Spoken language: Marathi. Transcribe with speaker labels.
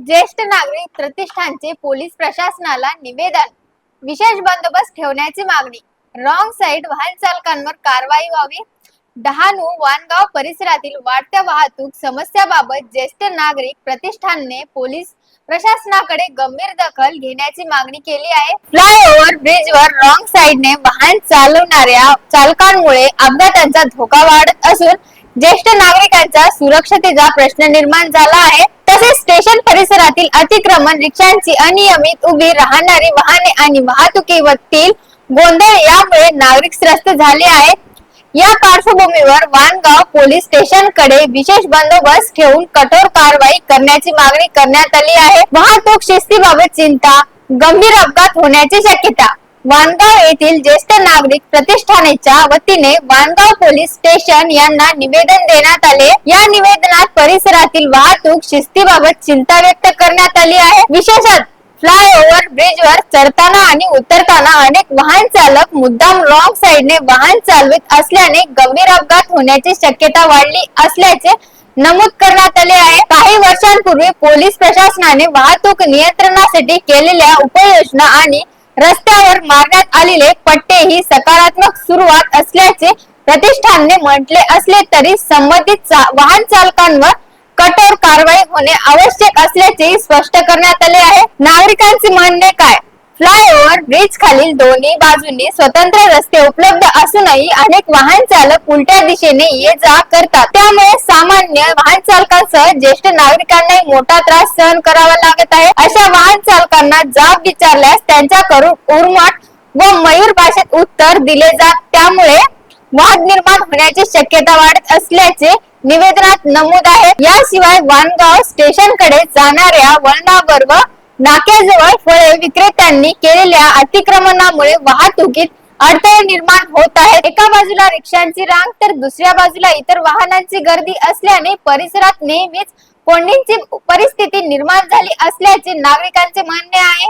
Speaker 1: ज्येष्ठ नागरिक प्रतिष्ठानचे पोलीस प्रशासनाला निवेदन. विशेष बंदोबस्त ठेवण्याची मागणी. रॉंग साइड वाहन चालकांवर कारवाई व्हावी. डहाणू वाणगाव परिसरातील वाढत्या वाहतूक समस्याबाबत ज्येष्ठ नागरिक प्रतिष्ठानने पोलीस प्रशासनाकडे गंभीर दखल घेण्याची मागणी केली आहे. फ्लायओव्हर ब्रिजवर रॉंग साइडने वाहन चालवणाऱ्या चालकांमुळे अपघातांचा धोका वाढत असून ज्येष्ठ नागरिकांच्या सुरक्षतेचा प्रश्न निर्माण झाला आहे. तसेच स्टेशन परिसरातील अतिक्रमण, रिक्षांची अनियमित उभी राहणारी वाहने आणि वाहतुकीवरील गोंधळ यामुळे नागरिक त्रस्त झाले आहेत. या पार्श्वभूमीवर वाणगाव पोलीस स्टेशनकडे विशेष बंदोबस्त ठेवून कठोर कारवाई करण्याची मागणी करण्यात आली आहे. वाहतूक शिस्तीबाबत चिंता, गंभीर अपघात होण्याची शक्यता. वाणगाव येथील ज्येष्ठ नागरिक प्रतिष्ठानच्या वतीने वाणगाव पोलीस स्टेशन यांना निवेदन देण्यात आले. या निवेदनात परिसरातील वाहतूक शिस्तीबाबत चिंता व्यक्त करण्यात आली आहे. विशेषतः फ्लायओव्हर ब्रिजवर चढताना आणि उतरताना अनेक वाहन चालक मुद्दाम रॉंग साइडने वाहन चालवित असल्याने गंभीर अपघात होण्याची शक्यता वाढली असल्याचे नमूद करण्यात आले आहे. काही वर्षांपूर्वी पोलीस प्रशासनाने वाहतूक नियंत्रणासाठी केलेल्या उपाययोजना आणि रस्त्यावर मारण्यात आलेले पट्टे ही सकारात्मक सुरुवात असल्याचे प्रतिष्ठानने म्हटले असले तरी संबंधित वाहन चालकांवर कठोर कारवाई होणे आवश्यक असल्याचे स्पष्ट करण्यात आले आहे. नागरिकांचे म्हणणे काय? फ्लायओव्हर ब्रिज खालील दोन्ही बाजूंनी स्वतंत्र रस्ते उपलब्ध असूनही अनेक वाहन चालक उलट्या दिशेने ये जा करतात. त्यामुळे सामान्य वाहन चालकांसह ज्येष्ठ नागरिकांनाही मोठा त्रास सहन करावा लागत आहे. अशा वाहन चालकांना जाब विचारल्यास त्यांच्याकडून उर्मट व मयूर भाषेत उत्तर दिले जात, त्यामुळे वाद निर्माण होण्याची शक्यता वाढत असल्याचे निवेदनात नमूद आहे. याशिवाय वाणगाव स्टेशनकडे जाणाऱ्या वळणावर व नाक्याजवळ फळे विक्रेत्यांनी केलेल्या अतिक्रमणामुळे वाहतुकीत अडथळे निर्माण होत आहेत. एका बाजूला रिक्षांची रांग तर दुसऱ्या बाजूला इतर वाहनांची गर्दी असल्याने परिसरात नेहमीच कोंडीची परिस्थिती निर्माण झाली असल्याचे नागरिकांचे म्हणणे आहे.